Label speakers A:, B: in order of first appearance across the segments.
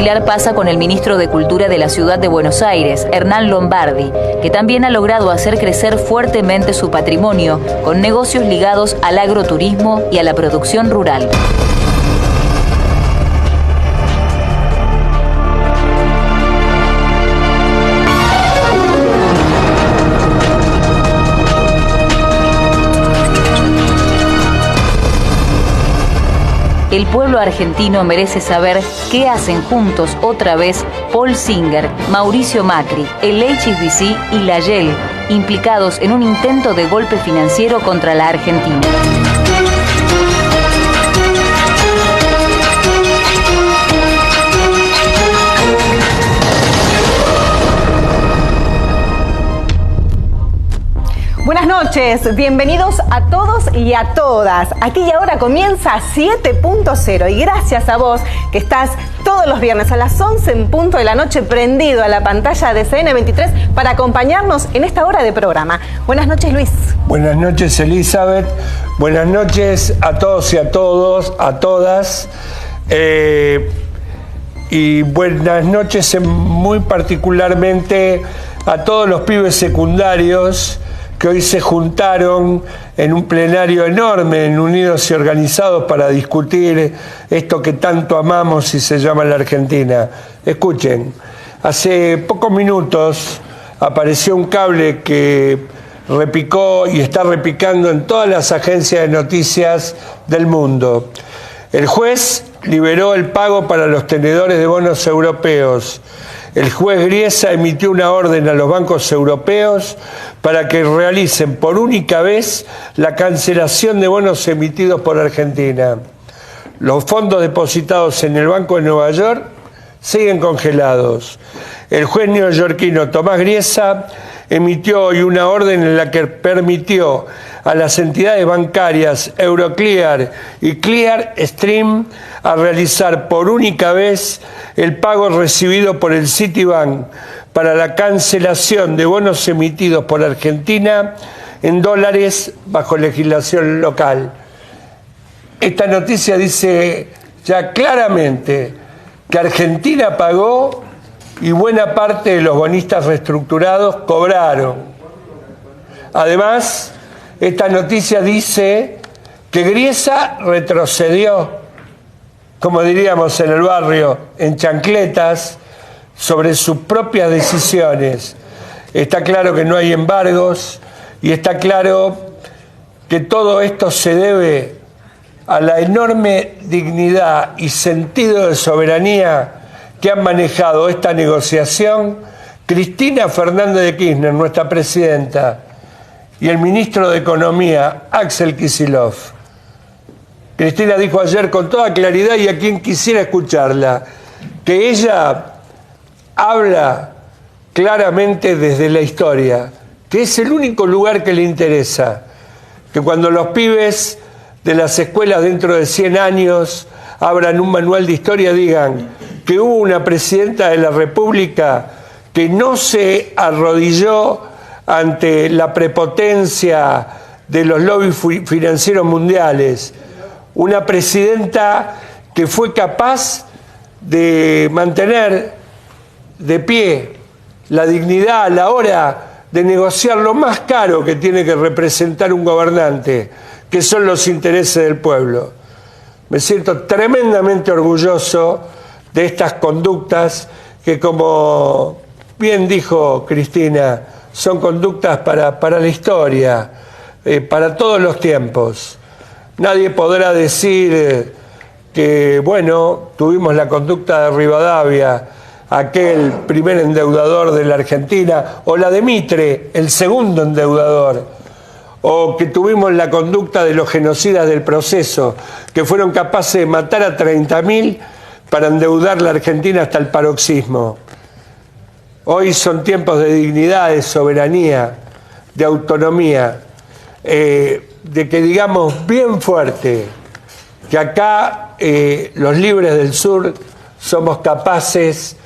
A: similar pasa con el ministro de Cultura de la ciudad de Buenos Aires, Hernán Lombardi, que también ha logrado hacer crecer fuertemente su patrimonio con negocios ligados al agroturismo y a la producción rural. El pueblo argentino merece saber qué hacen juntos otra vez Paul Singer, Mauricio Macri, el HSBC y la YEL, implicados en un intento de golpe financiero contra la Argentina.
B: Buenas noches, bienvenidos a todos y a todas. Aquí y ahora comienza 7.0 y gracias a vos que estás todos los viernes a las 11 en punto de la noche prendido a la pantalla de CN23 para acompañarnos en esta hora de programa. Buenas noches, Luis.
C: Buenas noches, Elizabeth. Buenas noches a todos y a todas. Y buenas noches muy particularmente a todos los pibes secundarios que hoy se juntaron en un plenario enorme, en Unidos y Organizados, para discutir esto que tanto amamos y se llama la Argentina. Escuchen, hace pocos minutos apareció un cable que repicó y está repicando en todas las agencias de noticias del mundo. El juez liberó el pago para los tenedores de bonos europeos. El juez Griesa emitió una orden a los bancos europeos para que realicen por única vez la cancelación de bonos emitidos por Argentina. Los fondos depositados en el Banco de Nueva York siguen congelados. El juez neoyorquino Tomás Griesa emitió hoy una orden en la que permitió a las entidades bancarias Euroclear y Clearstream a realizar por única vez el pago recibido por el Citibank para la cancelación de bonos emitidos por Argentina en dólares bajo legislación local. Esta noticia dice ya claramente que Argentina pagó y buena parte de los bonistas reestructurados cobraron. Además, esta noticia dice que Griesa retrocedió, como diríamos en el barrio, en chancletas, sobre sus propias decisiones. Está claro que no hay embargos y está claro que todo esto se debe a la enorme dignidad y sentido de soberanía que han manejado esta negociación Cristina Fernández de Kirchner, nuestra presidenta, y el ministro de Economía, Axel Kicillof. Cristina dijo ayer con toda claridad, y a quien quisiera escucharla, que ella habla claramente desde la historia, que es el único lugar que le interesa, que cuando los pibes de las escuelas dentro de 100 años abran un manual de historia, digan que hubo una presidenta de la República que no se arrodilló ante la prepotencia de los lobbies financieros mundiales, una presidenta que fue capaz de mantener de pie la dignidad a la hora de negociar lo más caro que tiene que representar un gobernante, que son los intereses del pueblo. Me siento tremendamente orgulloso de estas conductas que, como bien dijo Cristina, son conductas para la historia, para todos los tiempos. Nadie podrá decir que, bueno, tuvimos la conducta de Rivadavia, aquel primer endeudador de la Argentina, o la de Mitre, el segundo endeudador, o que tuvimos la conducta de los genocidas del proceso, que fueron capaces de matar a 30.000 para endeudar la Argentina hasta el paroxismo. Hoy son tiempos de dignidad, de soberanía, de autonomía, de que digamos bien fuerte que acá los libres del sur somos capaces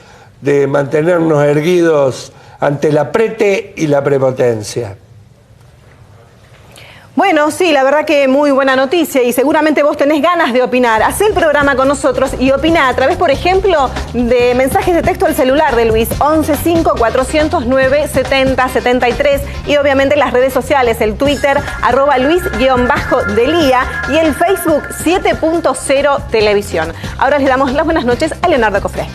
C: de mantenernos erguidos ante el aprete y la prepotencia.
B: Bueno, sí, la verdad que muy buena noticia y seguramente vos tenés ganas de opinar. Hacé el programa con nosotros y opina a través, por ejemplo, de mensajes de texto al celular de Luis, 115-409-7073 y obviamente las redes sociales, el Twitter, @Luis_Delía y el Facebook 7.0 Televisión. Ahora les damos las buenas noches a Leonardo Cofré.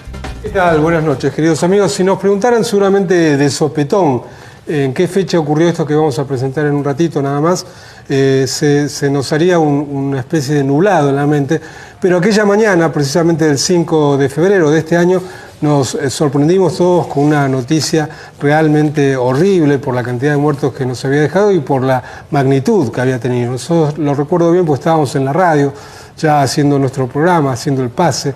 D: ¿Qué tal? Buenas noches, queridos amigos. Si nos preguntaran seguramente de sopetón en qué fecha ocurrió esto que vamos a presentar en un ratito nada más, se nos haría una especie de nublado en la mente, pero aquella mañana, precisamente del 5 de febrero de este año, nos sorprendimos todos con una noticia realmente horrible por la cantidad de muertos que nos había dejado y por la magnitud que había tenido. Nosotros lo recuerdo bien, pues estábamos en la radio, ya haciendo nuestro programa, haciendo el pase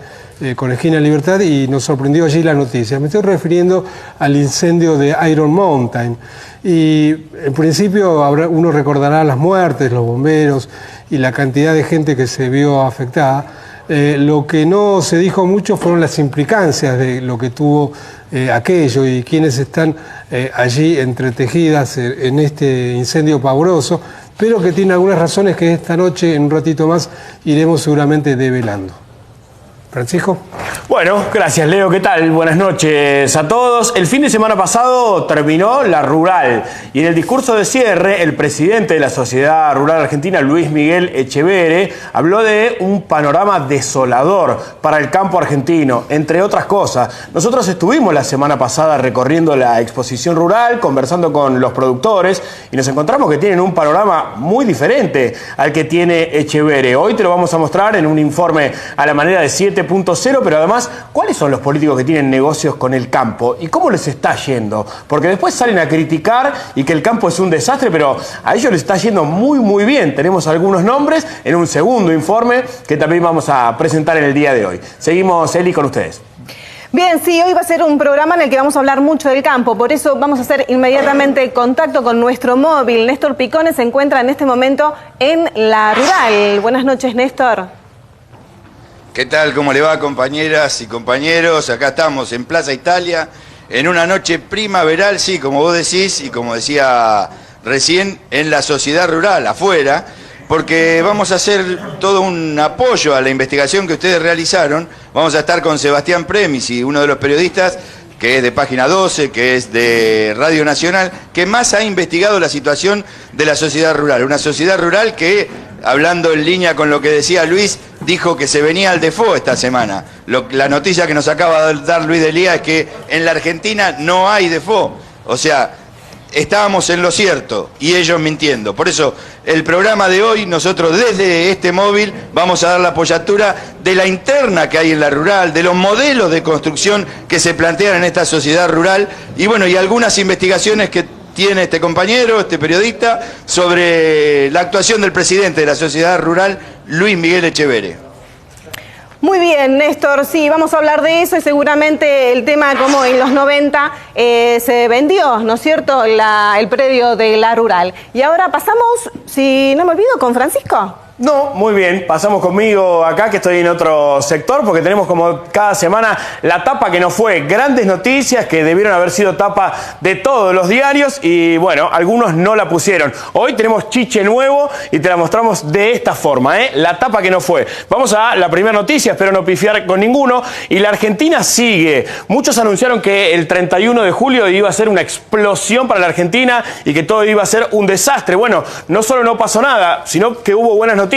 D: con Esquina Libertad, y nos sorprendió allí la noticia. Me estoy refiriendo al incendio de Iron Mountain. Y en principio uno recordará las muertes, los bomberos y la cantidad de gente que se vio afectada. Lo que no se dijo mucho fueron las implicancias de lo que tuvo aquello y quienes están allí entretejidas en este incendio pavoroso, pero que tiene algunas razones que esta noche, en un ratito más, iremos seguramente develando. Francisco.
E: Bueno, gracias Leo, ¿qué tal? Buenas noches a todos. El fin de semana pasado terminó la rural y en el discurso de cierre el presidente de la Sociedad Rural Argentina, Luis Miguel Echeverre, habló de un panorama desolador para el campo argentino, entre otras cosas. Nosotros estuvimos la semana pasada recorriendo la exposición rural, conversando con los productores y nos encontramos que tienen un panorama muy diferente al que tiene Echeverre. Hoy te lo vamos a mostrar en un informe a la manera de 7.0, pero además, ¿cuáles son los políticos que tienen negocios con el campo y cómo les está yendo? Porque después salen a criticar y que el campo es un desastre, pero a ellos les está yendo muy, muy bien. Tenemos algunos nombres en un segundo informe que también vamos a presentar en el día de hoy. Seguimos, Eli, con ustedes.
B: Bien, sí, hoy va a ser un programa en el que vamos a hablar mucho del campo, por eso vamos a hacer inmediatamente contacto con nuestro móvil. Néstor Picone se encuentra en este momento en la rural. Buenas noches, Néstor.
F: ¿Qué tal? ¿Cómo le va, compañeras y compañeros? Acá estamos en Plaza Italia, en una noche primaveral, sí, como vos decís, y como decía recién, en la sociedad rural, afuera, porque vamos a hacer todo un apoyo a la investigación que ustedes realizaron. Vamos a estar con Sebastián Premisi, uno de los periodistas que es de Página 12, que es de Radio Nacional, que más ha investigado la situación de la sociedad rural. Una sociedad rural que, hablando en línea con lo que decía Luis, dijo que se venía al default esta semana. La noticia que nos acaba de dar Luis Delía es que en la Argentina no hay default. O sea, estábamos en lo cierto y ellos mintiendo. Por eso, el programa de hoy, nosotros desde este móvil vamos a dar la apoyatura de la interna que hay en la rural, de los modelos de construcción que se plantean en esta sociedad rural y bueno, y algunas investigaciones que tiene este compañero, este periodista, sobre la actuación del presidente de la sociedad rural, Luis Miguel Echeverre.
B: Muy bien, Néstor, sí, vamos a hablar de eso y seguramente el tema como en los 90 se vendió, ¿no es cierto?, el predio de la rural. Y ahora pasamos, si no me olvido, con Francisco.
E: No, muy bien, pasamos conmigo acá que estoy en otro sector porque tenemos como cada semana la tapa que no fue, grandes noticias que debieron haber sido tapa de todos los diarios y bueno, algunos no la pusieron. Hoy tenemos chiche nuevo y te la mostramos de esta forma, la tapa que no fue. Vamos a la primera noticia, espero no pifiar con ninguno, y la Argentina sigue. Muchos anunciaron que el 31 de julio iba a ser una explosión para la Argentina y que todo iba a ser un desastre. Bueno, no solo no pasó nada, sino que hubo buenas noticias.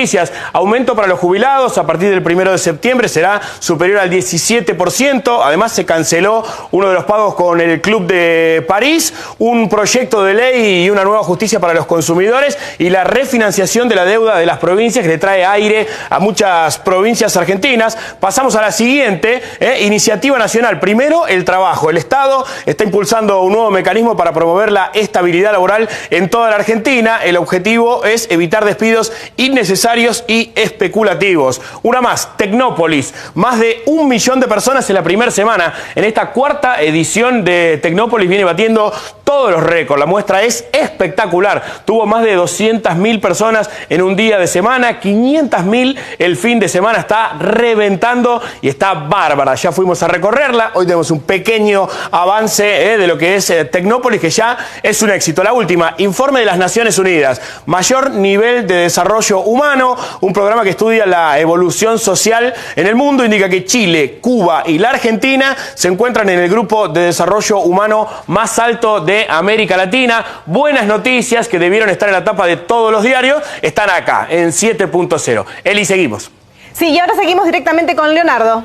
E: Aumento para los jubilados a partir del 1 de septiembre será superior al 17%. Además se canceló uno de los pagos con el Club de París, un proyecto de ley y una nueva justicia para los consumidores y la refinanciación de la deuda de las provincias que le trae aire a muchas provincias argentinas. Pasamos a la siguiente, iniciativa nacional. Primero, el trabajo. El Estado está impulsando un nuevo mecanismo para promover la estabilidad laboral en toda la Argentina. El objetivo es evitar despidos innecesarios y especulativos. Una más, Tecnópolis. Más de 1 millón de personas en la primera semana. En esta cuarta edición de Tecnópolis viene batiendo todos los récords. La muestra es espectacular. Tuvo más de 200.000 personas en un día de semana, 500.000 el fin de semana. Está reventando y está bárbara. Ya fuimos a recorrerla. Hoy tenemos un pequeño avance de lo que es Tecnópolis, que ya es un éxito. La última, informe de las Naciones Unidas. Mayor nivel de desarrollo humano. Un programa que estudia la evolución social en el mundo. Indica que Chile, Cuba y la Argentina se encuentran en el grupo de desarrollo humano más alto de América Latina. Buenas noticias que debieron estar en la tapa de todos los diarios están acá, en 7.0. Eli, seguimos.
B: Sí, y ahora seguimos directamente con Leonardo.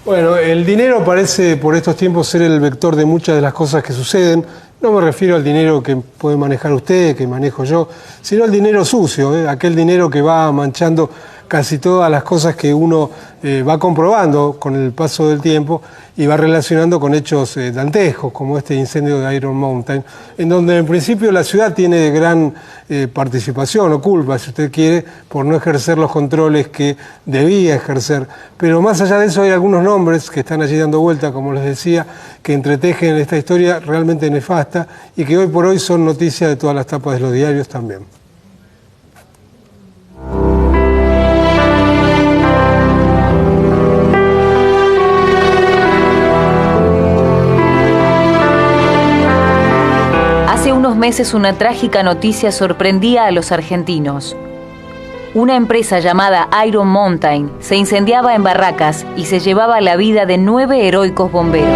D: Bueno, el dinero parece por estos tiempos ser el vector de muchas de las cosas que suceden. No me refiero al dinero que puede manejar usted, que manejo yo, sino al dinero sucio, aquel dinero que va manchando casi todas las cosas que uno va comprobando con el paso del tiempo y va relacionando con hechos dantescos, como este incendio de Iron Mountain, en donde en principio la ciudad tiene gran participación o culpa, si usted quiere, por no ejercer los controles que debía ejercer. Pero más allá de eso hay algunos nombres que están allí dando vuelta, como les decía, que entretejen esta historia realmente nefasta y que hoy por hoy son noticia de todas las tapas de los diarios también.
A: Hace unos meses una trágica noticia sorprendía a los argentinos. Una empresa llamada Iron Mountain se incendiaba en Barracas y se llevaba la vida de 9 heroicos bomberos.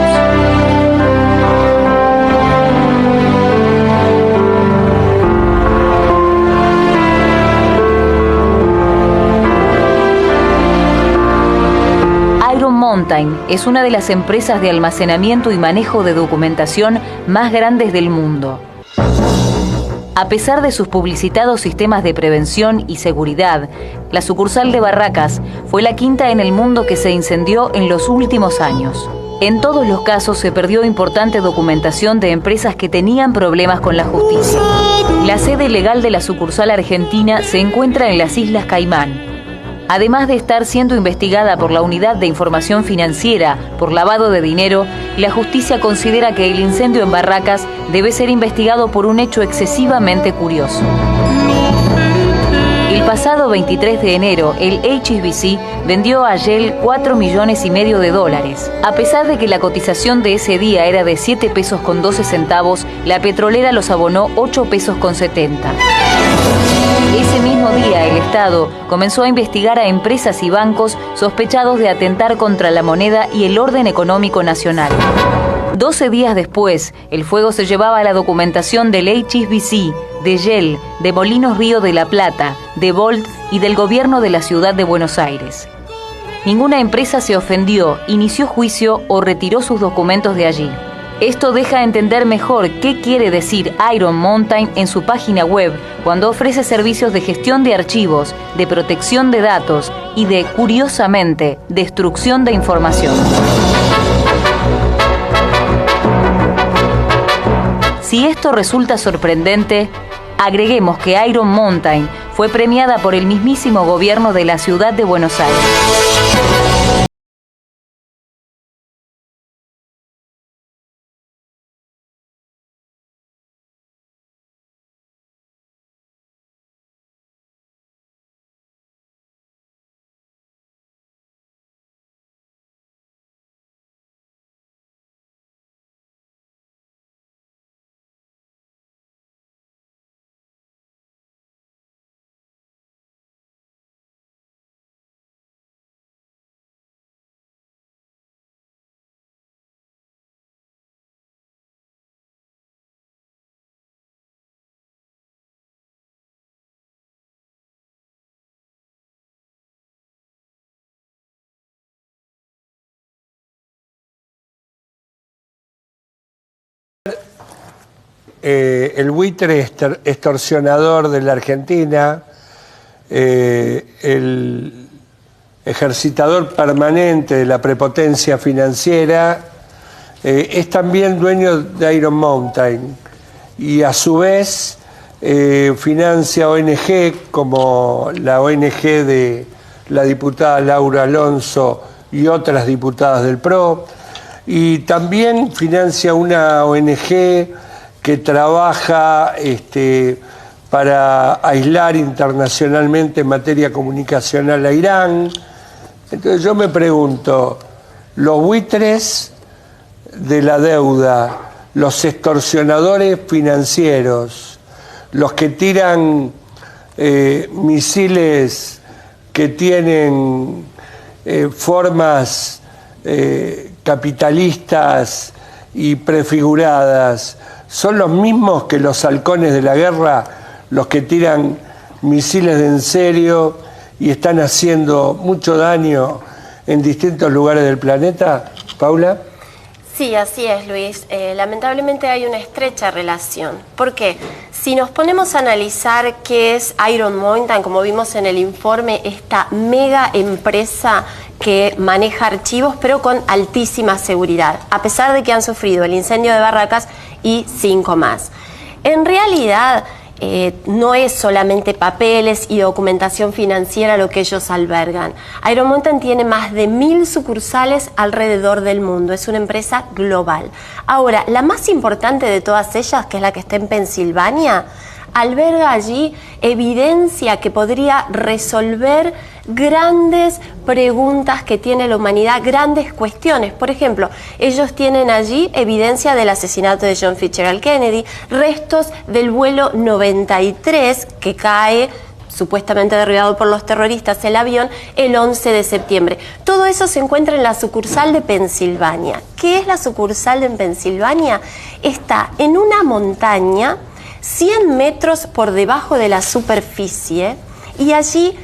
A: Iron Mountain es una de las empresas de almacenamiento y manejo de documentación más grandes del mundo. A pesar de sus publicitados sistemas de prevención y seguridad, la sucursal de Barracas fue la quinta en el mundo que se incendió en los últimos años. En todos los casos se perdió importante documentación de empresas que tenían problemas con la justicia. La sede legal de la sucursal argentina se encuentra en las Islas Caimán. Además de estar siendo investigada por la Unidad de Información Financiera por lavado de dinero, la justicia considera que el incendio en Barracas debe ser investigado por un hecho excesivamente curioso. El pasado 23 de enero, el HSBC vendió a Shell $4,5 millones. A pesar de que la cotización de ese día era de 7 pesos con 12 centavos, la petrolera los abonó 8 pesos con 70. Ese mismo día, el Estado comenzó a investigar a empresas y bancos sospechados de atentar contra la moneda y el orden económico nacional. 12 días después, el fuego se llevaba a la documentación del HSBC, de Shell, de Molinos Río de la Plata, de Volt y del gobierno de la ciudad de Buenos Aires. Ninguna empresa se ofendió, inició juicio o retiró sus documentos de allí. Esto deja entender mejor qué quiere decir Iron Mountain en su página web cuando ofrece servicios de gestión de archivos, de protección de datos y de, curiosamente, destrucción de información. Si esto resulta sorprendente, agreguemos que Iron Mountain fue premiada por el mismísimo gobierno de la ciudad de Buenos Aires.
C: El buitre extorsionador de la Argentina, el ejercitador permanente de la prepotencia financiera, es también dueño de Iron Mountain y a su vez financia ONG como la ONG de la diputada Laura Alonso y otras diputadas del PRO, y también financia una ONG que trabaja para aislar internacionalmente en materia comunicacional a Irán. Entonces yo me pregunto, los buitres de la deuda, los extorsionadores financieros, los que tiran misiles que tienen formas capitalistas y prefiguradas, son los mismos que los halcones de la guerra, los que tiran misiles de en serio y están haciendo mucho daño en distintos lugares del planeta? Paula.
G: Sí, así es, Luis. Lamentablemente hay una estrecha relación. ¿Por qué? Si nos ponemos a analizar qué es Iron Mountain, como vimos en el informe, esta mega empresa que maneja archivos, pero con altísima seguridad, a pesar de que han sufrido el incendio de Barracas y 5 más. En realidad, no es solamente papeles y documentación financiera lo que ellos albergan. Iron Mountain tiene más de 1000 sucursales alrededor del mundo. Es una empresa global. Ahora, la más importante de todas ellas, que es la que está en Pensilvania, alberga allí evidencia que podría resolver grandes preguntas que tiene la humanidad, grandes cuestiones. Por ejemplo, ellos tienen allí evidencia del asesinato de John Fitzgerald Kennedy, restos del vuelo 93 que cae supuestamente derribado por los terroristas el avión el 11 de septiembre. Todo eso se encuentra en la sucursal de Pensilvania. ¿Qué es la sucursal de Pensilvania? Está en una montaña 100 metros por debajo de la superficie, y allí,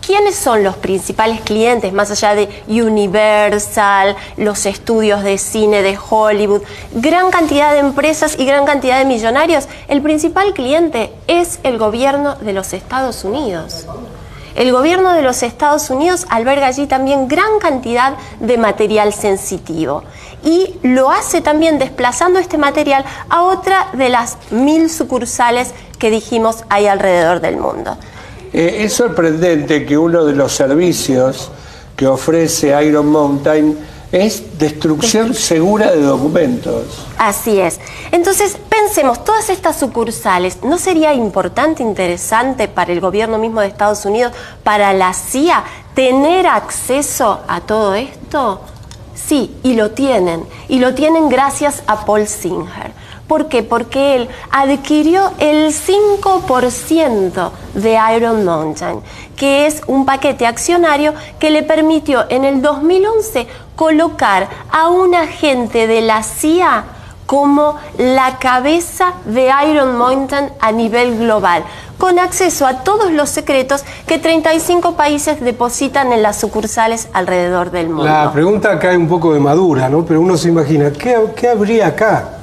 G: ¿quiénes son los principales clientes, más allá de Universal, los estudios de cine de Hollywood, gran cantidad de empresas y gran cantidad de millonarios? El principal cliente es el gobierno de los Estados Unidos. El gobierno de los Estados Unidos alberga allí también gran cantidad de material sensitivo, y lo hace también desplazando este material a otra de las 1000 sucursales que dijimos hay alrededor del mundo.
C: Es sorprendente que uno de los servicios que ofrece Iron Mountain es destrucción segura de documentos.
G: Así es. Entonces, pensemos, todas estas sucursales, ¿no sería importante, interesante para el gobierno mismo de Estados Unidos, para la CIA, tener acceso a todo esto? Sí, y lo tienen gracias a Paul Singer. ¿Por qué? Porque él adquirió el 5% de Iron Mountain, que es un paquete accionario que le permitió en el 2011 colocar a un agente de la CIA como la cabeza de Iron Mountain a nivel global, con acceso a todos los secretos que 35 países depositan en las sucursales alrededor del mundo.
D: La pregunta cae un poco de madura, ¿no? Pero uno se imagina, ¿qué habría acá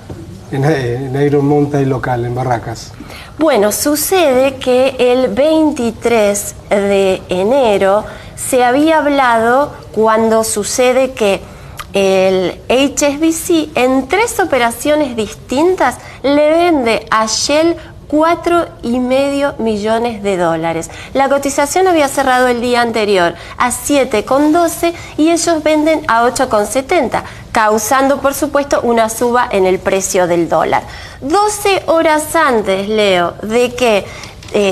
D: en Iron Mountain local, en Barracas?
G: Bueno, sucede que el 23 de enero se había hablado, cuando sucede que el HSBC en 3 operaciones distintas le vende a Shell $4,5 millones. La cotización había cerrado el día anterior a 7,12 y ellos venden a 8,70, causando por supuesto una suba en el precio del dólar. 12 horas antes, Leo, de que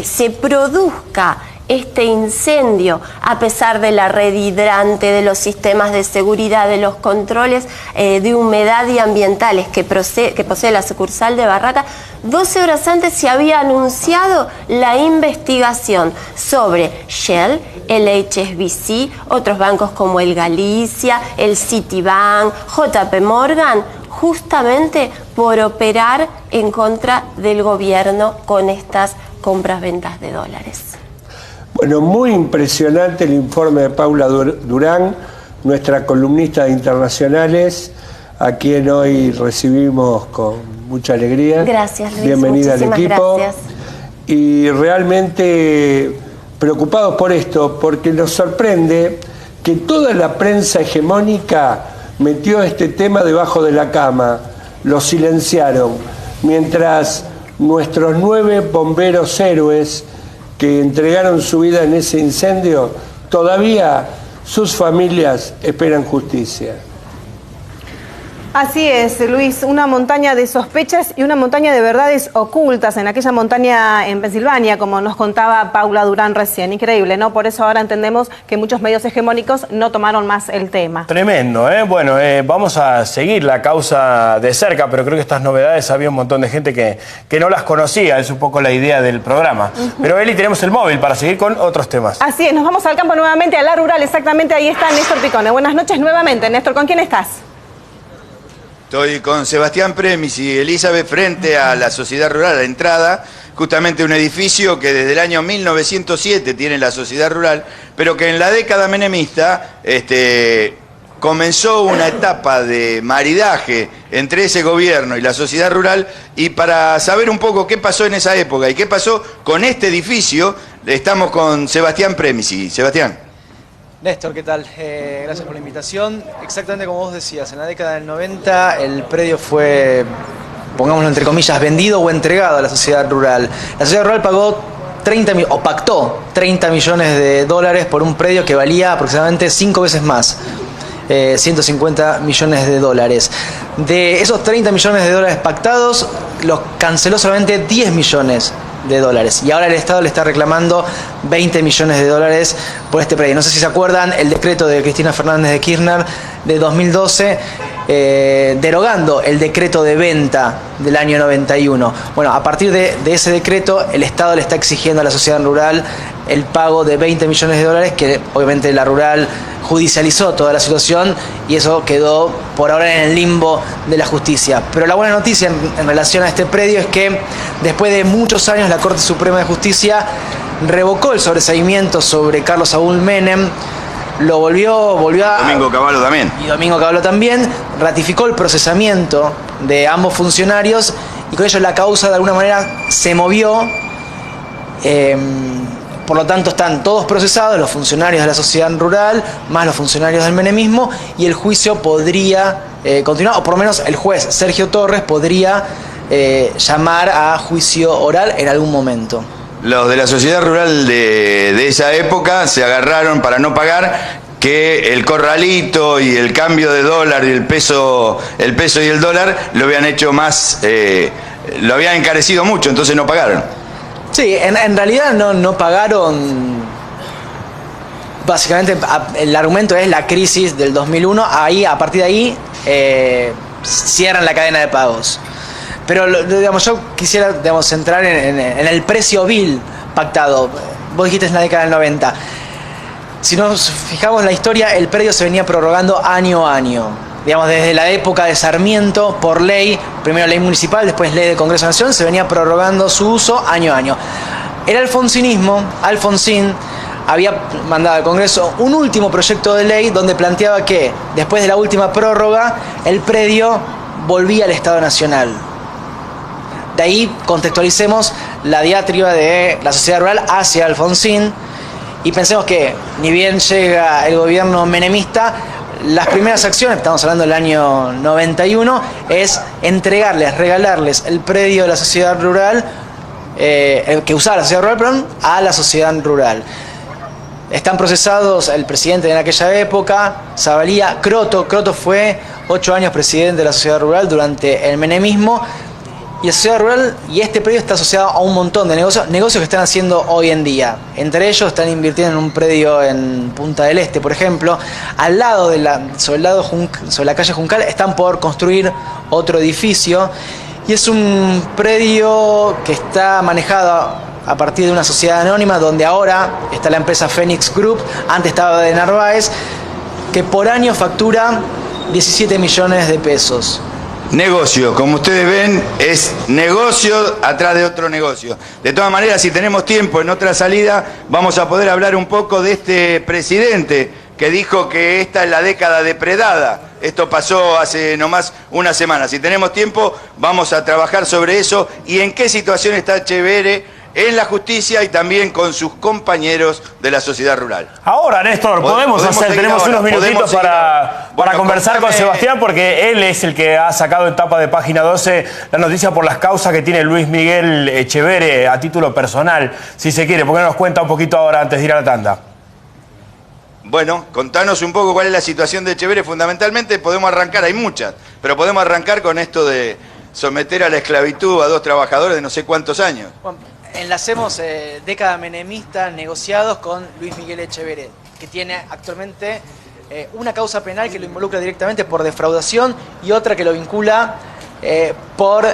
G: se produzca este incendio, a pesar de la red hidrante, de los sistemas de seguridad, de los controles de humedad y ambientales que posee la sucursal de Barracas, 12 horas antes se había anunciado la investigación sobre Shell, el HSBC, otros bancos como el Galicia, el Citibank, JP Morgan, justamente por operar en contra del gobierno con estas compras-ventas de dólares.
C: Bueno, muy impresionante el informe de Paula Durán, nuestra columnista de internacionales, a quien hoy recibimos con mucha alegría.
G: Gracias, Luis.
C: Bienvenida al equipo.
G: Gracias.
C: Y realmente preocupados por esto, porque nos sorprende que toda la prensa hegemónica metió este tema debajo de la cama, lo silenciaron, mientras nuestros 9 bomberos héroes que entregaron su vida en ese incendio, todavía sus familias esperan justicia.
B: Así es, Luis, una montaña de sospechas y una montaña de verdades ocultas en aquella montaña en Pensilvania, como nos contaba Paula Durán recién. Increíble, ¿no? Por eso ahora entendemos que muchos medios hegemónicos no tomaron más el tema.
E: Tremendo, ¿eh? Bueno, vamos a seguir la causa de cerca, pero creo que estas novedades había un montón de gente que no las conocía, es un poco la idea del programa. Pero Eli, tenemos el móvil para seguir con otros temas.
B: Así es, nos vamos al campo nuevamente, a la rural, exactamente, ahí está Néstor Picone. Buenas noches nuevamente, Néstor, ¿con quién estás?
F: Estoy con Sebastián Premis y Elizabeth frente a la Sociedad Rural, a la entrada, justamente un edificio que desde el año 1907 tiene la Sociedad Rural, pero que en la década menemista comenzó una etapa de maridaje entre ese gobierno y la Sociedad Rural, y para saber un poco qué pasó en esa época y qué pasó con este edificio, estamos con Sebastián Premis. Sebastián.
H: Néstor, ¿qué tal? Gracias por la invitación. Exactamente como vos decías, en la década del 90 el predio fue, pongámoslo entre comillas, vendido o entregado a la sociedad rural. La sociedad rural pagó pactó 30 millones de dólares por un predio que valía aproximadamente 5 veces más. 150 millones de dólares. De esos 30 millones de dólares pactados, los canceló solamente 10 millones de dólares. Y ahora el Estado le está reclamando 20 millones de dólares por este predio. No sé si se acuerdan el decreto de Cristina Fernández de Kirchner de 2012, derogando el decreto de venta del año 91. Bueno, a partir de ese decreto, el Estado le está exigiendo a la sociedad rural el pago de 20 millones de dólares, que obviamente la rural judicializó toda la situación y eso quedó por ahora en el limbo de la justicia. Pero la buena noticia en relación a este predio es que después de muchos años la Corte Suprema de Justicia revocó el sobreseimiento sobre Carlos Saúl Menem, lo volvió a...
F: Domingo Cavallo también.
H: Y Domingo Cavallo también, ratificó el procesamiento de ambos funcionarios y con ello la causa de alguna manera se movió. Por lo tanto están todos procesados, los funcionarios de la sociedad rural, más los funcionarios del menemismo, y el juicio podría continuar, o por lo menos el juez Sergio Torres podría llamar a juicio oral en algún momento.
F: Los de la sociedad rural de esa época se agarraron para no pagar que el corralito y el cambio de dólar y el peso y el dólar lo habían hecho más, lo habían encarecido mucho, entonces no pagaron.
H: Sí, en realidad no pagaron. Básicamente el argumento es la crisis del 2001, ahí, a partir de ahí cierran la cadena de pagos. Pero digamos, yo quisiera centrar en el precio vil pactado. Vos dijiste en la década del 90. Si nos fijamos en la historia, el predio se venía prorrogando año a año. Digamos, desde la época de Sarmiento, por ley, primero ley municipal, después ley de Congreso de la Nación, se venía prorrogando su uso año a año. El alfonsinismo, Alfonsín, había mandado al Congreso un último proyecto de ley donde planteaba que, después de la última prórroga, el predio volvía al Estado Nacional. De ahí contextualicemos la diatriba de la sociedad rural hacia Alfonsín y pensemos que, ni bien llega el gobierno menemista, las primeras acciones, estamos hablando del año 91, es entregarles, regalarles el predio de la sociedad rural, que usaba la sociedad rural, perdón, a la sociedad rural. Están procesados el presidente en aquella época, Zavalía, Croto fue 8 años presidente de la sociedad rural durante el menemismo, y la sociedad rural y este predio está asociado a un montón de negocios que están haciendo hoy en día. Entre ellos están invirtiendo en un predio en Punta del Este, por ejemplo. Al lado sobre la calle Juncal están por construir otro edificio y es un predio que está manejado a partir de una sociedad anónima donde ahora está la empresa Phoenix Group, antes estaba de Narváez, que por año factura 17 millones de pesos.
F: Negocio, como ustedes ven, es negocio atrás de otro negocio. De todas maneras, si tenemos tiempo en otra salida, vamos a poder hablar un poco de este presidente que dijo que esta es la década depredada. Esto pasó hace nomás una semana. Si tenemos tiempo, vamos a trabajar sobre eso y en qué situación está Echeverre en la justicia y también con sus compañeros de la sociedad rural.
E: Ahora, Néstor, tenemos unos minutitos para conversar con Sebastián, porque él es el que ha sacado en tapa de Página 12 la noticia por las causas que tiene Luis Miguel Echeverre a título personal, si se quiere. ¿Por qué no nos cuenta un poquito ahora antes de ir a la tanda?
F: Bueno, contanos un poco cuál es la situación de Echeverre. Fundamentalmente podemos arrancar, hay muchas, pero podemos arrancar con esto de someter a la esclavitud a 2 trabajadores de no sé cuántos años.
H: Bueno, enlacemos década menemista negociados con Luis Miguel Echeverre, que tiene actualmente una causa penal que lo involucra directamente por defraudación y otra que lo vincula por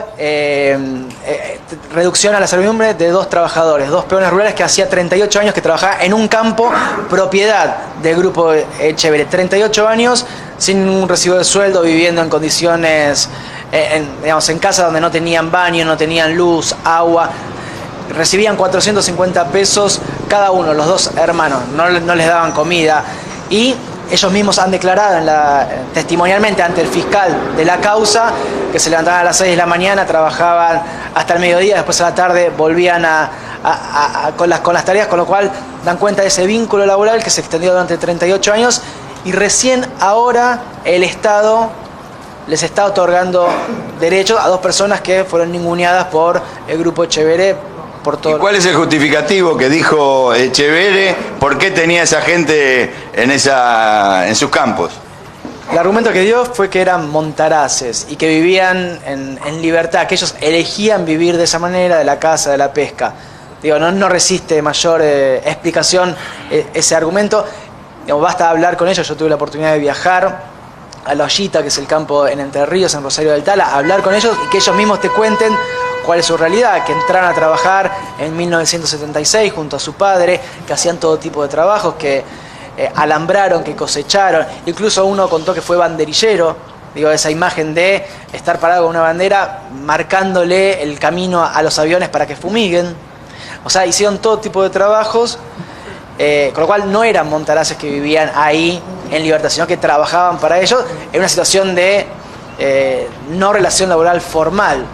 H: reducción a la servidumbre de 2 trabajadores, 2 peones rurales que hacía 38 años que trabajaban en un campo propiedad del grupo Echeverre. 38 años sin un recibo de sueldo, viviendo en condiciones, en casa donde no tenían baño, no tenían luz, agua. Recibían 450 pesos cada uno, los 2 hermanos, no les daban comida y ellos mismos han declarado testimonialmente ante el fiscal de la causa que se levantaban a las 6 de la mañana, trabajaban hasta el mediodía, después a la tarde volvían con las tareas, con lo cual dan cuenta de ese vínculo laboral que se extendió durante 38 años y recién ahora el Estado les está otorgando derechos a 2 personas que fueron ninguneadas por el grupo Echeverre.
F: ¿Y cuál es el justificativo que dijo Echeverre? ¿Por qué tenía esa gente en sus campos?
H: El argumento que dio fue que eran montaraces y que vivían en libertad, que ellos elegían vivir de esa manera, de la caza, de la pesca. Digo, no resiste mayor explicación ese argumento. Digo, basta hablar con ellos. Yo tuve la oportunidad de viajar a La Ollita, que es el campo en Entre Ríos, en Rosario del Tala, a hablar con ellos y que ellos mismos te cuenten cuál es su realidad, que entraron a trabajar en 1976 junto a su padre, que hacían todo tipo de trabajos, que alambraron, que cosecharon, incluso uno contó que fue banderillero, digo, esa imagen de estar parado con una bandera marcándole el camino a los aviones para que fumiguen. O sea, hicieron todo tipo de trabajos, con lo cual no eran montaraces que vivían ahí en libertad, sino que trabajaban para ellos en una situación de no relación laboral formal.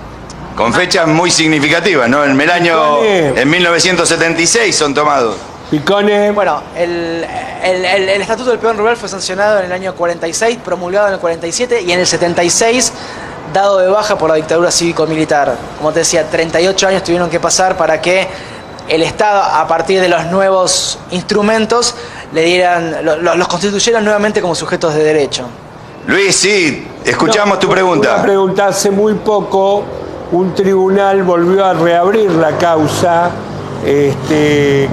F: Con fechas muy significativas, ¿no? En 1976 son tomados.
C: Picone.
H: Bueno, el Estatuto del Peón Rural fue sancionado en el año 46, promulgado en el 47 y en el 76 dado de baja por la dictadura cívico-militar. Como te decía, 38 años tuvieron que pasar para que el Estado, a partir de los nuevos instrumentos, los constituyeran nuevamente como sujetos de derecho.
F: Luis, sí, escuchamos tu pregunta.
C: Una pregunta: hace muy poco un tribunal volvió a reabrir la causa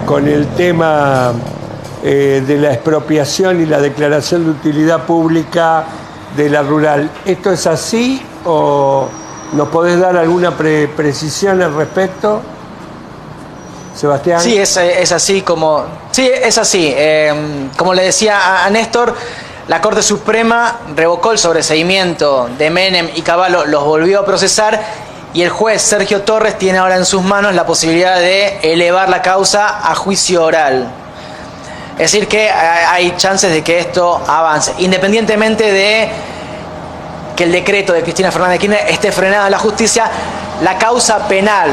C: con el tema de la expropiación y la declaración de utilidad pública de la rural. ¿Esto es así o nos podés dar alguna precisión al respecto, Sebastián?
H: Sí, es así como... Sí, es así. Como le decía a Néstor, la Corte Suprema revocó el sobreseimiento de Menem y Cavallo, los volvió a procesar y el juez Sergio Torres tiene ahora en sus manos la posibilidad de elevar la causa a juicio oral. Es decir que hay chances de que esto avance, independientemente de que el decreto de Cristina Fernández de Kirchner esté frenado en la justicia. La causa penal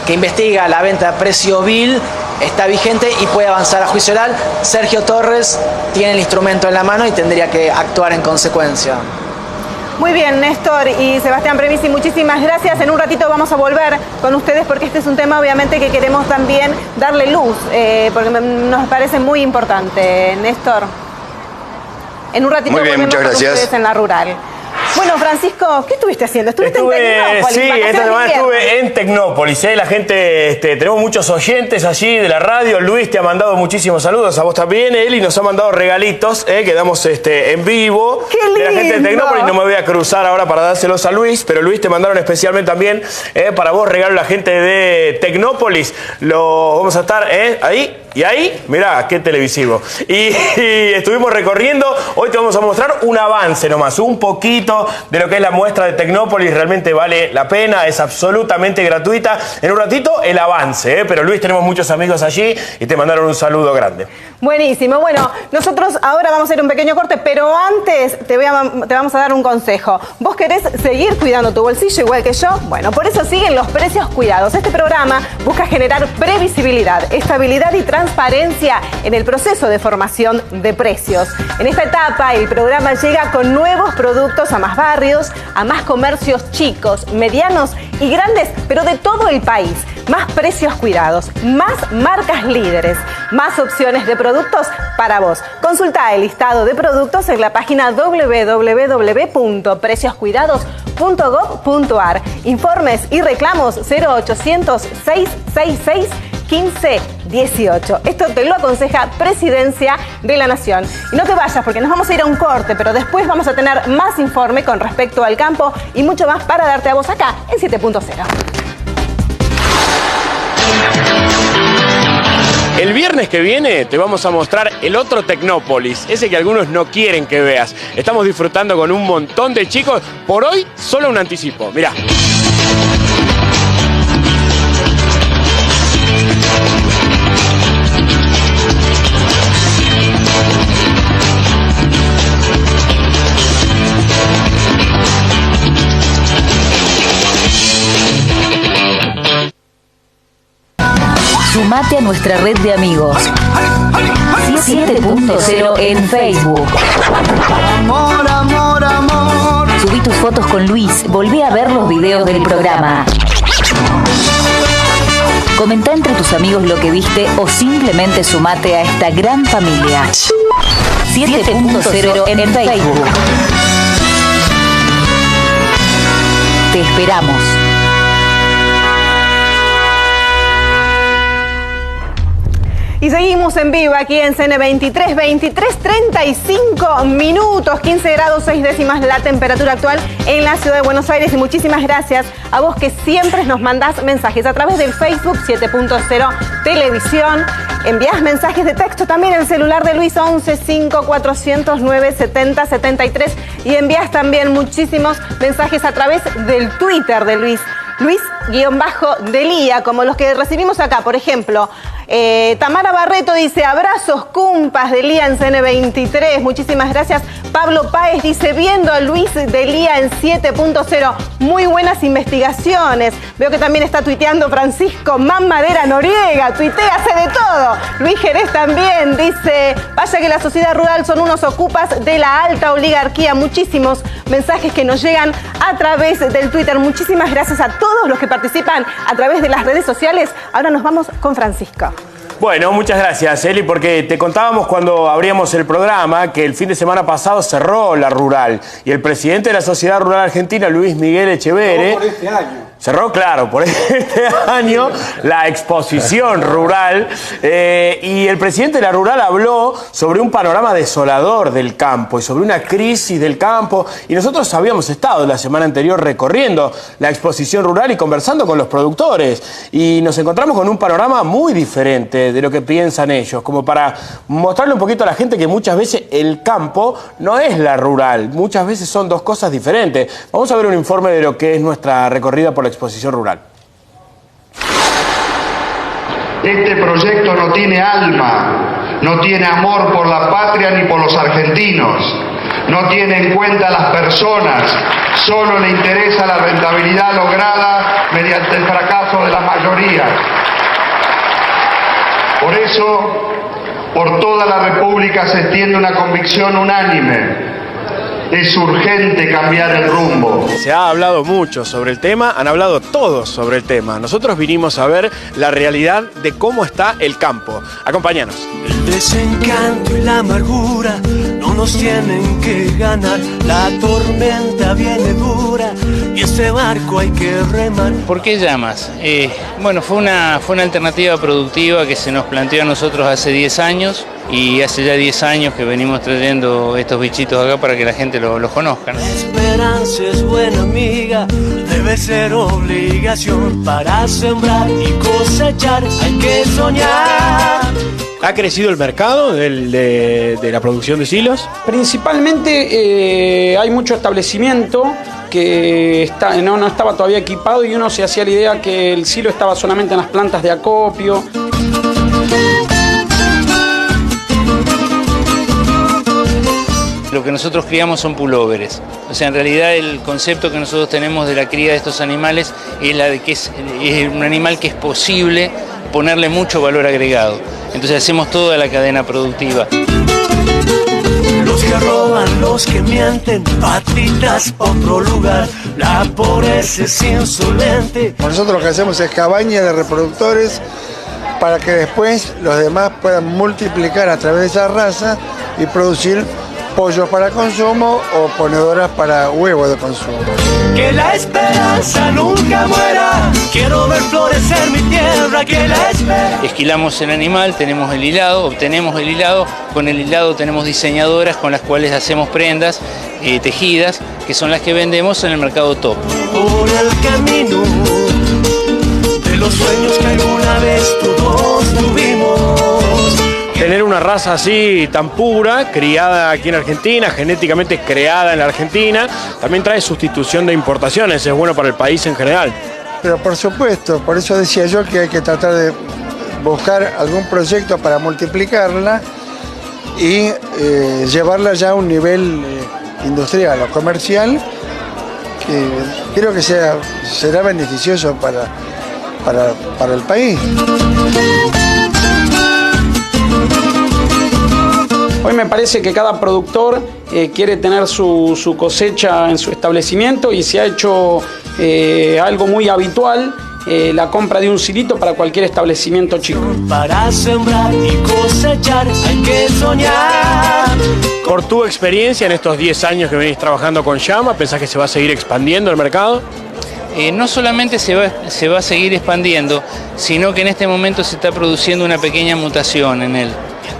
H: que investiga la venta a precio vil está vigente y puede avanzar a juicio oral. Sergio Torres tiene el instrumento en la mano y tendría que actuar en consecuencia.
B: Muy bien, Néstor y Sebastián Premisi, muchísimas gracias. En un ratito vamos a volver con ustedes porque este es un tema obviamente que queremos también darle luz, porque nos parece muy importante, Néstor. En un ratito
F: muy bien,
B: volvemos
F: muchas gracias.
B: Con ustedes en la rural. Bueno, Francisco, ¿qué estuviste haciendo? ¿Estuviste en Tecnópolis?
E: Sí, esta semana estuve en Tecnópolis. La gente, tenemos muchos oyentes allí de la radio. Luis te ha mandado muchísimos saludos, a vos también. Él y nos ha mandado regalitos que damos en vivo.
B: ¡Qué lindo!
E: De la gente de Tecnópolis. No me voy a cruzar ahora para dárselos a Luis, pero Luis, te mandaron especialmente también para vos regalo la gente de Tecnópolis. Lo vamos a estar ahí. Y ahí, mirá, qué televisivo. Y estuvimos recorriendo. Hoy te vamos a mostrar un avance nomás, un poquito de lo que es la muestra de Tecnópolis. Realmente vale la pena, es absolutamente gratuita. En un ratito el avance, pero Luis, tenemos muchos amigos allí y te mandaron un saludo grande.
B: Buenísimo. Bueno, nosotros ahora vamos a hacer un pequeño corte, pero antes te vamos a dar un consejo. ¿Vos querés seguir cuidando tu bolsillo igual que yo? Bueno, por eso siguen los precios cuidados. Este programa busca generar previsibilidad, estabilidad y transparencia transparencia en el proceso de formación de precios. En esta etapa, el programa llega con nuevos productos a más barrios, a más comercios chicos, medianos y grandes, pero de todo el país. Más precios cuidados, más marcas líderes, más opciones de productos para vos. Consulta el listado de productos en la página www.precioscuidados.gov.ar. Informes y reclamos 0800 666 1518. Esto te lo aconseja Presidencia de la Nación. Y no te vayas porque nos vamos a ir a un corte, pero después vamos a tener más informe con respecto al campo y mucho más para darte a vos acá en 7.0.
E: El viernes que viene te vamos a mostrar el otro Tecnópolis, ese que algunos no quieren que veas. Estamos disfrutando con un montón de chicos. Por hoy, solo un anticipo. Mirá.
A: Sumate a nuestra red de amigos. 7.0 en Facebook.
I: Amor, amor, amor.
A: Subí tus fotos con Luis. Volví a ver los videos del programa. Comenta entre tus amigos lo que viste o simplemente sumate a esta gran familia. 7.0 en Facebook. Te esperamos.
B: Y seguimos en vivo aquí en CN23, 35 minutos, 15 grados 6 décimas la temperatura actual en la ciudad de Buenos Aires. Y muchísimas gracias a vos que siempre nos mandás mensajes a través del Facebook 7.0 Televisión. Envías mensajes de texto también el celular de Luis 11 5 409 70 73 y envías también muchísimos mensajes a través del Twitter de Luis. Luis_Delía, como los que recibimos acá, por ejemplo. Tamara Barreto dice, abrazos, cumpas, Delía en CN23, muchísimas gracias. Pablo Páez dice, viendo a Luis Delía en 7.0, muy buenas investigaciones. Veo que también está tuiteando Francisco Mamadera Noriega, tuitea, hace de todo. Luis Jerez también dice, vaya que la sociedad rural son unos ocupas de la alta oligarquía. Muchísimos mensajes que nos llegan a través del Twitter. Muchísimas gracias a todos los que participan a través de las redes sociales. Ahora nos vamos con Francisco.
E: Bueno, muchas gracias, Eli, porque te contábamos cuando abríamos el programa que el fin de semana pasado cerró la rural y el presidente de la Sociedad Rural Argentina, Luis Miguel Echeverre,
D: por este año.
E: Cerró, claro, por este año la exposición rural y el presidente de la rural habló sobre un panorama desolador del campo y sobre una crisis del campo y nosotros habíamos estado la semana anterior recorriendo la exposición rural y conversando con los productores y nos encontramos con un panorama muy diferente de lo que piensan ellos, como para mostrarle un poquito a la gente que muchas veces el campo no es la rural, muchas veces son dos cosas diferentes. Vamos a ver un informe de lo que es nuestra recorrida por la exposición rural.
J: Este proyecto no tiene alma, no tiene amor por la patria ni por los argentinos, no tiene en cuenta a las personas, solo le interesa la rentabilidad lograda mediante el fracaso de la mayoría. Por eso, por toda la República se extiende una convicción unánime. Es urgente cambiar el rumbo.
E: Se ha hablado mucho sobre el tema, han hablado todos sobre el tema. Nosotros vinimos a ver la realidad de cómo está el campo. Acompáñanos.
I: El desencanto y la amargura no nos tienen que ganar. La tormenta viene dura y este barco hay que remar.
K: ¿Por qué llamas? Bueno, fue una alternativa productiva que se nos planteó a nosotros hace 10 años. Y hace ya 10 años que venimos trayendo estos bichitos acá para que la gente los conozca.
I: La esperanza es buena amiga, debe ser obligación. Para sembrar y cosechar hay que soñar.
E: ¿Ha crecido el mercado de la producción de silos?
L: Principalmente hay mucho establecimiento que no estaba todavía equipado y uno se hacía la idea que el silo estaba solamente en las plantas de acopio.
K: Lo que nosotros criamos son pulóveres. O sea, en realidad el concepto que nosotros tenemos de la cría de estos animales es la de que es un animal que es posible ponerle mucho valor agregado. Entonces hacemos toda la cadena productiva.
I: Los que roban, los que mienten, patitas pa' otro lugar. La pobreza es insolente.
M: Nosotros lo que hacemos es cabaña de reproductores para que después los demás puedan multiplicar a través de esa raza y producir pollos para consumo o ponedoras para huevos de consumo.
I: Que la esperanza nunca muera. Quiero ver florecer mi tierra, que la esperanza.
K: Esquilamos el animal, tenemos el hilado, obtenemos el hilado. Con el hilado tenemos diseñadoras con las cuales hacemos prendas tejidas, que son las que vendemos en el mercado top.
I: Por el camino de los sueños que alguna vez todos tuvimos.
E: Tener una raza así tan pura, criada aquí en Argentina, genéticamente creada en la Argentina, también trae sustitución de importaciones, es bueno para el país en general.
M: Pero por supuesto, por eso decía yo que hay que tratar de buscar algún proyecto para multiplicarla y llevarla ya a un nivel industrial o comercial que creo que será beneficioso para el país.
L: Hoy me parece que cada productor quiere tener su cosecha en su establecimiento y se ha hecho algo muy habitual, la compra de un silito para cualquier establecimiento chico.
I: Para sembrar y cosechar hay que soñar.
E: Por tu experiencia en estos 10 años que venís trabajando con Llama, ¿pensás que se va a seguir expandiendo el mercado?
K: No solamente se va a seguir expandiendo, sino que en este momento se está produciendo una pequeña mutación en él.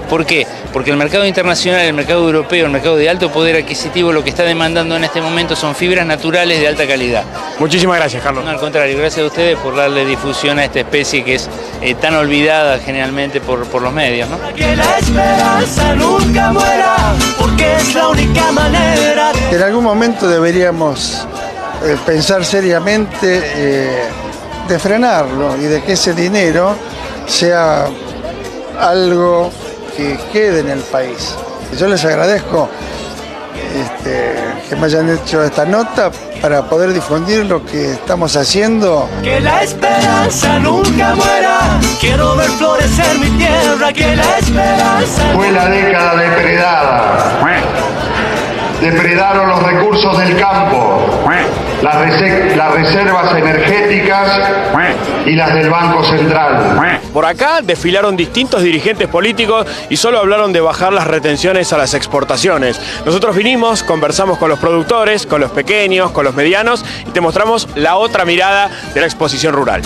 K: ¿Por qué? Porque el mercado internacional, el mercado europeo, el mercado de alto poder adquisitivo, lo que está demandando en este momento son fibras naturales de alta calidad.
E: Muchísimas gracias, Carlos.
K: No, al contrario, gracias a ustedes por darle difusión a esta especie que es tan olvidada generalmente por los medios, ¿no?
I: Que la esperanza nunca muera, porque es la única manera.
M: En algún momento deberíamos pensar seriamente de frenarlo y de que ese dinero sea algo que quede en el país. Yo les agradezco que me hayan hecho esta nota para poder difundir lo que estamos haciendo.
I: Que la esperanza nunca muera. Quiero ver florecer mi tierra. Que la esperanza.
J: Fue la década depredada. Depredaron los recursos del campo, las reservas energéticas y las del Banco Central.
E: Por acá desfilaron distintos dirigentes políticos y solo hablaron de bajar las retenciones a las exportaciones. Nosotros vinimos, conversamos con los productores, con los pequeños, con los medianos y te mostramos la otra mirada de la exposición rural.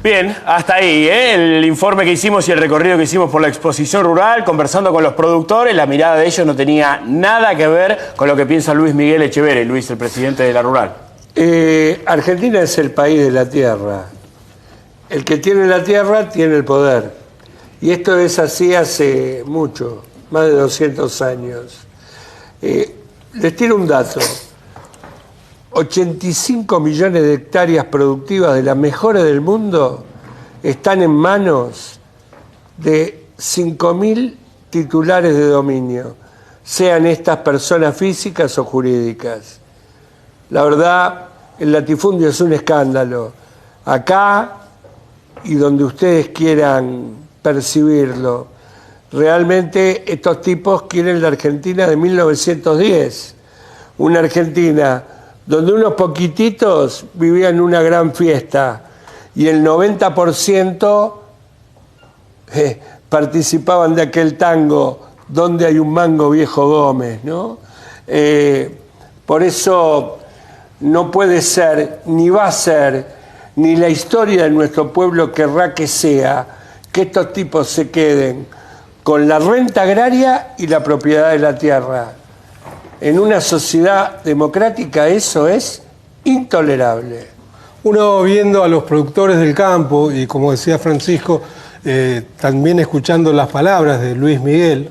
E: Bien, hasta ahí, el informe que hicimos y el recorrido que hicimos por la exposición rural, conversando con los productores, la mirada de ellos no tenía nada que ver con lo que piensa Luis Miguel Echeverri, Luis, el presidente de la Rural.
C: Argentina es el país de la tierra. El que tiene la tierra tiene el poder. Y esto es así hace mucho, más de 200 años. Les tiro un dato. 85 millones de hectáreas productivas de las mejores del mundo están en manos de 5.000 titulares de dominio, sean estas personas físicas o jurídicas. La verdad, el latifundio es un escándalo. Acá y donde ustedes quieran percibirlo, realmente estos tipos quieren la Argentina de 1910, una Argentina donde unos poquititos vivían una gran fiesta y el 90% participaban de aquel tango Donde hay un mango viejo Gómez, ¿no? Por eso no puede ser, ni va a ser, ni la historia de nuestro pueblo querrá que sea, que estos tipos se queden con la renta agraria y la propiedad de la tierra. En una sociedad democrática eso es intolerable.
D: Uno viendo a los productores del campo y, como decía Francisco, también escuchando las palabras de Luis Miguel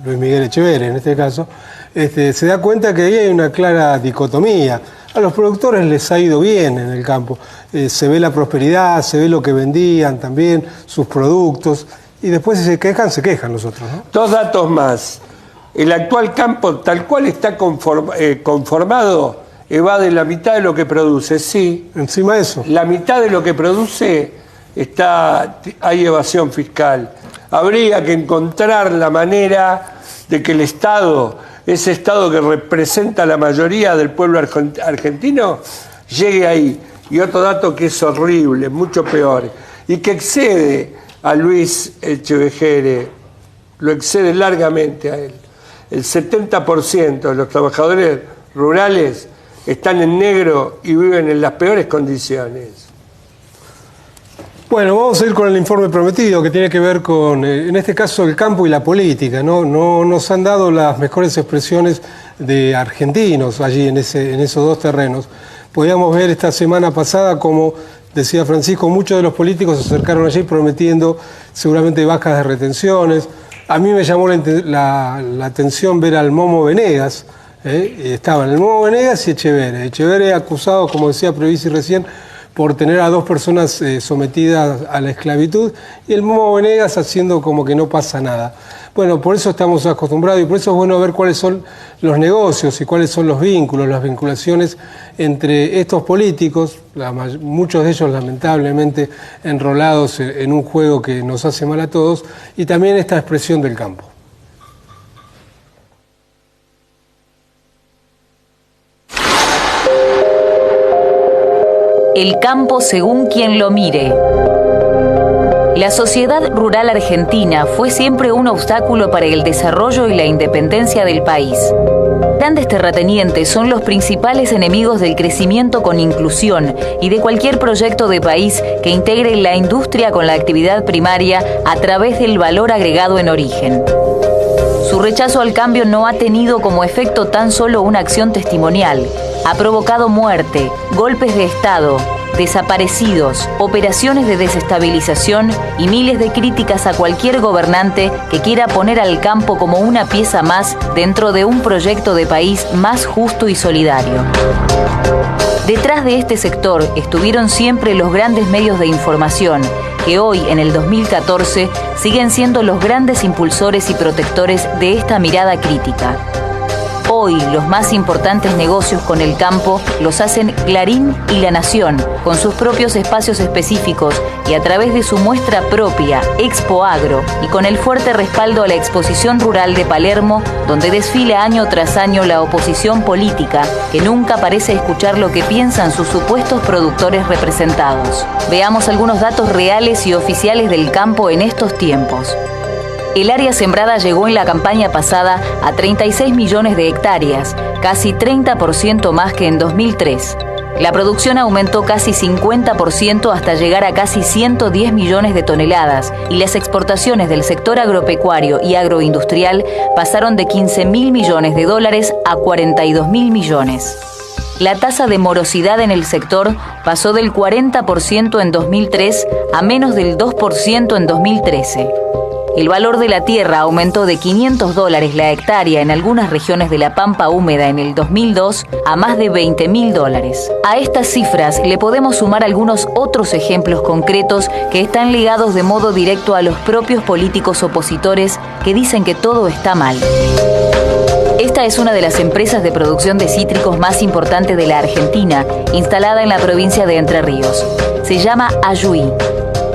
D: Echeverri en este caso, se da cuenta que ahí hay una clara dicotomía. A los productores les ha ido bien en el campo, se ve la prosperidad, se ve lo que vendían también, sus productos, y después si se quejan los otros, ¿no?
C: Dos datos más. El actual campo, tal cual está conformado, evade la mitad de lo que produce. Sí.
D: Encima de eso.
C: La mitad de lo que produce hay evasión fiscal. Habría que encontrar la manera de que el Estado, ese Estado que representa a la mayoría del pueblo argentino, llegue ahí. Y otro dato que es horrible, mucho peor, y que excede a Luis Echevejere, lo excede largamente a él. El 70% de los trabajadores rurales están en negro y viven en las peores condiciones.
D: Bueno, vamos a ir con el informe prometido que tiene que ver con, en este caso, el campo y la política, ¿no? No nos han dado las mejores expresiones de argentinos allí en esos dos terrenos. Podíamos ver esta semana pasada como, decía Francisco, muchos de los políticos se acercaron allí prometiendo seguramente bajas de retenciones. A mí me llamó la atención ver al Momo Venegas. Estaban el Momo Venegas y Echevere. Echevere acusado, como decía Previsi recién, por tener a dos personas sometidas a la esclavitud, y el Momo Venegas haciendo como que no pasa nada. Bueno, por eso estamos acostumbrados y por eso es bueno ver cuáles son los negocios y cuáles son los vínculos, las vinculaciones entre estos políticos, muchos de ellos lamentablemente enrolados en un juego que nos hace mal a todos, y también esta expresión del campo.
A: El campo según quien lo mire. La sociedad rural argentina fue siempre un obstáculo para el desarrollo y la independencia del país. Grandes terratenientes son los principales enemigos del crecimiento con inclusión y de cualquier proyecto de país que integre la industria con la actividad primaria a través del valor agregado en origen. Su rechazo al cambio no ha tenido como efecto tan solo una acción testimonial. Ha provocado muerte, golpes de Estado, desaparecidos, operaciones de desestabilización y miles de críticas a cualquier gobernante que quiera poner al campo como una pieza más dentro de un proyecto de país más justo y solidario. Detrás de este sector estuvieron siempre los grandes medios de información, que hoy, en el 2014, siguen siendo los grandes impulsores y protectores de esta mirada crítica. Hoy, los más importantes negocios con el campo los hacen Clarín y La Nación, con sus propios espacios específicos y a través de su muestra propia, Expo Agro, y con el fuerte respaldo a la Exposición Rural de Palermo, donde desfila año tras año la oposición política, que nunca parece escuchar lo que piensan sus supuestos productores representados. Veamos algunos datos reales y oficiales del campo en estos tiempos. El área sembrada llegó en la campaña pasada a 36 millones de hectáreas, casi 30% más que en 2003. La producción aumentó casi 50% hasta llegar a casi 110 millones de toneladas y las exportaciones del sector agropecuario y agroindustrial pasaron de 15.000 millones de dólares a 42.000 millones. La tasa de morosidad en el sector pasó del 40% en 2003 a menos del 2% en 2013. El valor de la tierra aumentó de $500 la hectárea en algunas regiones de la Pampa húmeda en el 2002 a más de $20.000. A estas cifras le podemos sumar algunos otros ejemplos concretos que están ligados de modo directo a los propios políticos opositores que dicen que todo está mal. Esta es una de las empresas de producción de cítricos más importantes de la Argentina, instalada en la provincia de Entre Ríos. Se llama Ayuí.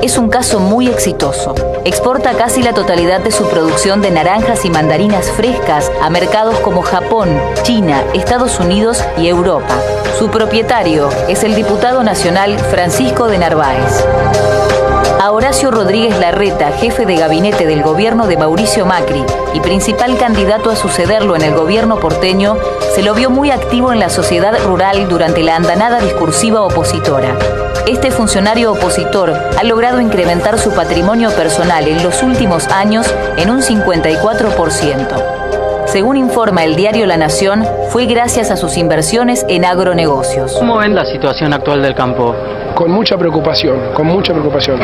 A: Es un caso muy exitoso. Exporta casi la totalidad de su producción de naranjas y mandarinas frescas a mercados como Japón, China, Estados Unidos y Europa. Su propietario es el diputado nacional Francisco de Narváez. A Horacio Rodríguez Larreta, jefe de gabinete del gobierno de Mauricio Macri y principal candidato a sucederlo en el gobierno porteño, se lo vio muy activo en la sociedad rural durante la andanada discursiva opositora. Este funcionario opositor ha logrado incrementar su patrimonio personal en los últimos años en un 54%. Según informa el diario La Nación, fue gracias a sus inversiones en agronegocios.
N: ¿Cómo ven la situación actual del campo?
O: Con mucha preocupación, con mucha preocupación.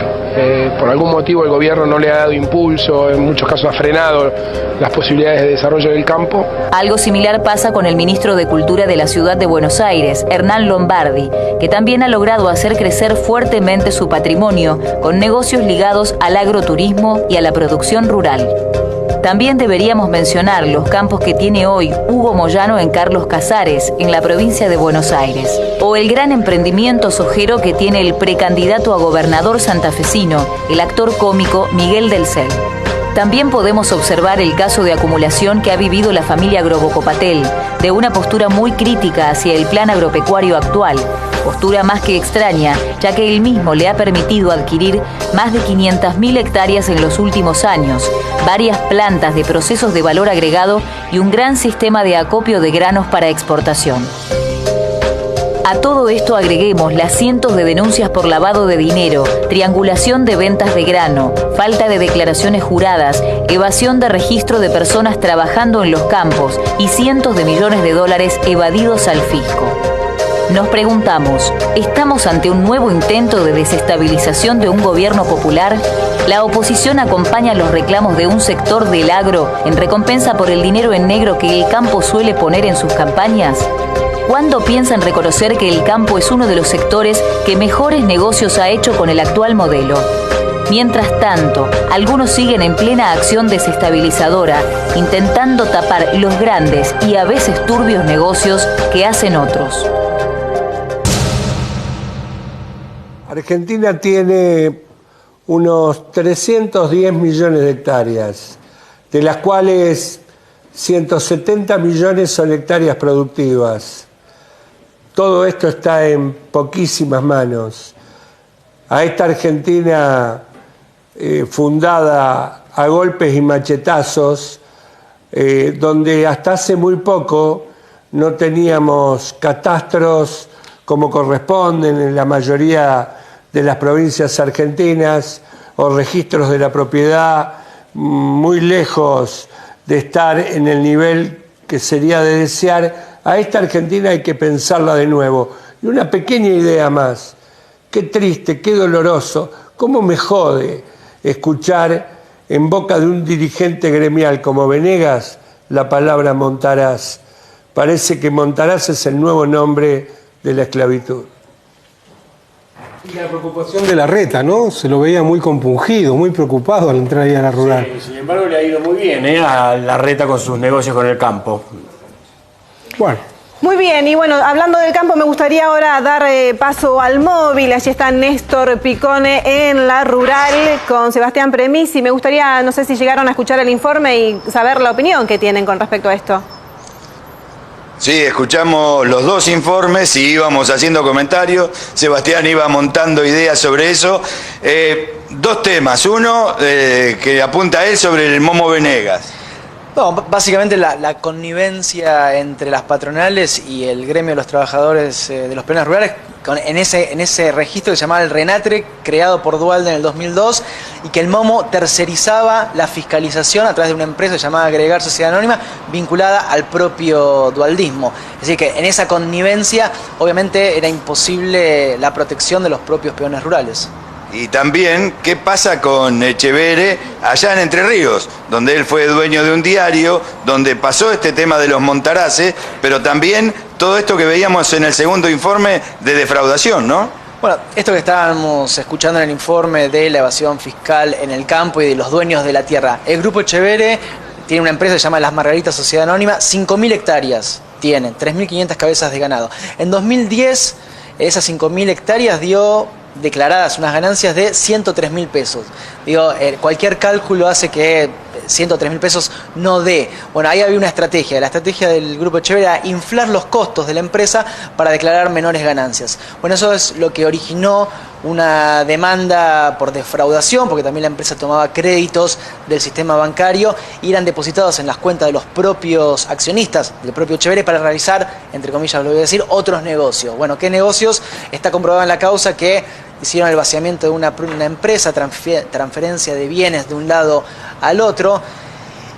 O: Por algún motivo el gobierno no le ha dado impulso, en muchos casos ha frenado las posibilidades de desarrollo del campo.
A: Algo similar pasa con el ministro de Cultura de la Ciudad de Buenos Aires, Hernán Lombardi, que también ha logrado hacer crecer fuertemente su patrimonio con negocios ligados al agroturismo y a la producción rural. También deberíamos mencionar los campos que tiene hoy Hugo Moyano en Carlos Casares, en la provincia de Buenos Aires, o el gran emprendimiento sojero que tiene el precandidato a gobernador santafesino, el actor cómico Miguel del Cel. También podemos observar el caso de acumulación que ha vivido la familia Grobocopatel, de una postura muy crítica hacia el plan agropecuario actual, postura más que extraña, ya que él mismo le ha permitido adquirir más de 500.000 hectáreas en los últimos años, varias plantas de procesos de valor agregado y un gran sistema de acopio de granos para exportación. A todo esto agreguemos las cientos de denuncias por lavado de dinero, triangulación de ventas de grano, falta de declaraciones juradas, evasión de registro de personas trabajando en los campos y cientos de millones de dólares evadidos al fisco. Nos preguntamos, ¿estamos ante un nuevo intento de desestabilización de un gobierno popular? ¿La oposición acompaña los reclamos de un sector del agro en recompensa por el dinero en negro que el campo suele poner en sus campañas? ¿Cuándo piensan reconocer que el campo es uno de los sectores que mejores negocios ha hecho con el actual modelo? Mientras tanto, algunos siguen en plena acción desestabilizadora, intentando tapar los grandes y a veces turbios negocios que hacen otros.
C: Argentina tiene unos 310 millones de hectáreas, de las cuales 170 millones son hectáreas productivas. Todo esto está en poquísimas manos. A esta Argentina fundada a golpes y machetazos, donde hasta hace muy poco no teníamos catastros como corresponden en la mayoría de las provincias argentinas, o registros de la propiedad muy lejos de estar en el nivel que sería de desear. A esta Argentina hay que pensarla de nuevo. Y una pequeña idea más. Qué triste, qué doloroso, cómo me jode escuchar en boca de un dirigente gremial como Venegas la palabra Montaraz. Parece que Montaraz es el nuevo nombre de la esclavitud.
D: Y la preocupación de Larreta, ¿no? Se lo veía muy compungido, muy preocupado al entrar ahí a la rural.
E: Sí, sin embargo le ha ido muy bien a Larreta con sus negocios con el campo.
D: Bueno.
B: Muy bien, y bueno, hablando del campo, me gustaría ahora dar paso al móvil. Allí está Néstor Picone en la rural con Sebastián Premisi. Me gustaría, no sé si llegaron a escuchar el informe y saber la opinión que tienen con respecto a esto.
F: Sí, escuchamos los dos informes y íbamos haciendo comentarios. Sebastián iba montando ideas sobre eso. Dos temas. Uno, que apunta a él sobre el Momo Venegas.
H: No, básicamente la connivencia entre las patronales y el gremio de los trabajadores de los planes rurales en ese registro que se llamaba el RENATRE, creado por Duhalde en el 2002, y que el Momo tercerizaba la fiscalización a través de una empresa llamada Agregar Sociedad Anónima, vinculada al propio dualdismo. Es decir, que en esa connivencia obviamente era imposible la protección de los propios peones rurales.
F: Y también, ¿qué pasa con Echeverre allá en Entre Ríos? Donde él fue dueño de un diario, donde pasó este tema de los Montaraces, pero también todo esto que veíamos en el segundo informe de defraudación, ¿no?
H: Bueno, esto que estábamos escuchando en el informe de la evasión fiscal en el campo y de los dueños de la tierra. El Grupo Echeverre tiene una empresa que se llama Las Margaritas Sociedad Anónima, 5.000 hectáreas tienen, 3.500 cabezas de ganado. En 2010, esas 5.000 hectáreas dio declaradas unas ganancias de 103.000 pesos. Digo, cualquier cálculo hace que 103.000 pesos no dé. Bueno, ahí había una estrategia. La estrategia del Grupo Echeverre era inflar los costos de la empresa para declarar menores ganancias. Bueno, eso es lo que originó una demanda por defraudación, porque también la empresa tomaba créditos del sistema bancario y eran depositados en las cuentas de los propios accionistas del propio Echeverre para realizar, entre comillas lo voy a decir, otros negocios. Bueno, ¿qué negocios? Está comprobado en la causa que hicieron el vaciamiento de una empresa, transferencia de bienes de un lado al otro,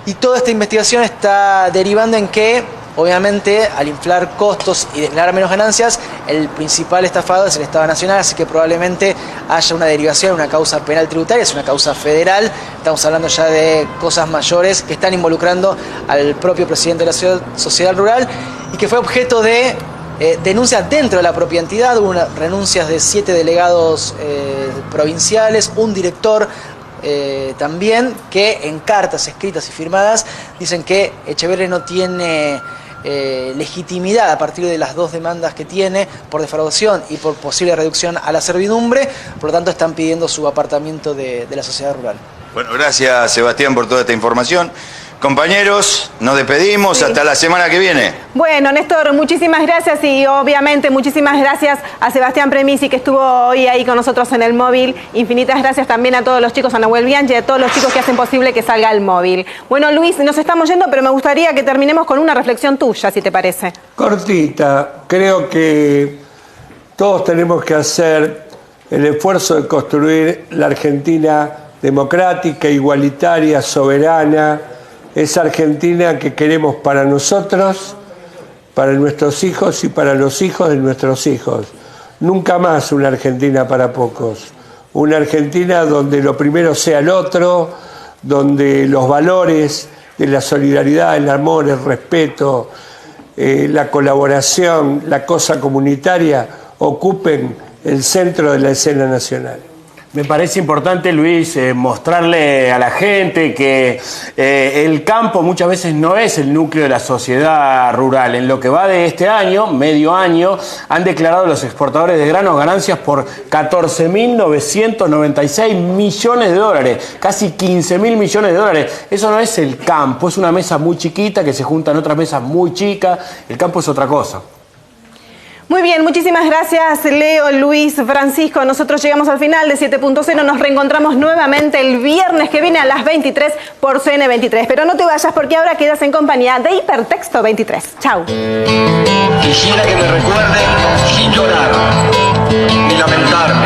H: y toda esta investigación está derivando en que, obviamente, al inflar costos y declarar menos ganancias, el principal estafado es el Estado Nacional, así que probablemente haya una derivación, una causa penal tributaria, es una causa federal. Estamos hablando ya de cosas mayores que están involucrando al propio presidente de la sociedad rural y que fue objeto de denuncias dentro de la propia entidad. Hubo renuncias de 7 delegados provinciales, un director, también que en cartas escritas y firmadas dicen que Echeverri no tiene legitimidad a partir de las 2 demandas que tiene por defraudación y por posible reducción a la servidumbre, por lo tanto están pidiendo su apartamiento de la sociedad rural.
F: Bueno, gracias Sebastián por toda esta información. Compañeros, nos despedimos, hasta la semana que viene.
B: Bueno, Néstor, muchísimas gracias y obviamente muchísimas gracias a Sebastián Premisi que estuvo hoy ahí con nosotros en el móvil. Infinitas gracias también a todos los chicos, a Nahuel Bianchi y a todos los chicos que hacen posible que salga el móvil. Bueno, Luis, nos estamos yendo, pero me gustaría que terminemos con una reflexión tuya, si te parece.
C: Cortita, creo que todos tenemos que hacer el esfuerzo de construir la Argentina democrática, igualitaria, soberana, esa Argentina que queremos para nosotros, para nuestros hijos y para los hijos de nuestros hijos. Nunca más una Argentina para pocos. Una Argentina donde lo primero sea el otro, donde los valores de la solidaridad, el amor, el respeto, la colaboración, la cosa comunitaria ocupen el centro de la escena nacional.
E: Me parece importante, Luis, mostrarle a la gente que el campo muchas veces no es el núcleo de la sociedad rural. En lo que va de este año, medio año, han declarado los exportadores de granos ganancias por 14.996 millones de dólares, casi 15.000 millones de dólares. Eso no es el campo, es una mesa muy chiquita que se junta en otras mesas muy chicas. El campo es otra cosa.
B: Muy bien, muchísimas gracias Leo, Luis, Francisco. Nosotros llegamos al final de 7.0. Nos reencontramos nuevamente el viernes que viene a las 23 por CN23. Pero no te vayas porque ahora quedas en compañía de Hipertexto 23. Chau.
P: Quisiera que me recuerden sin llorar ni lamentarme.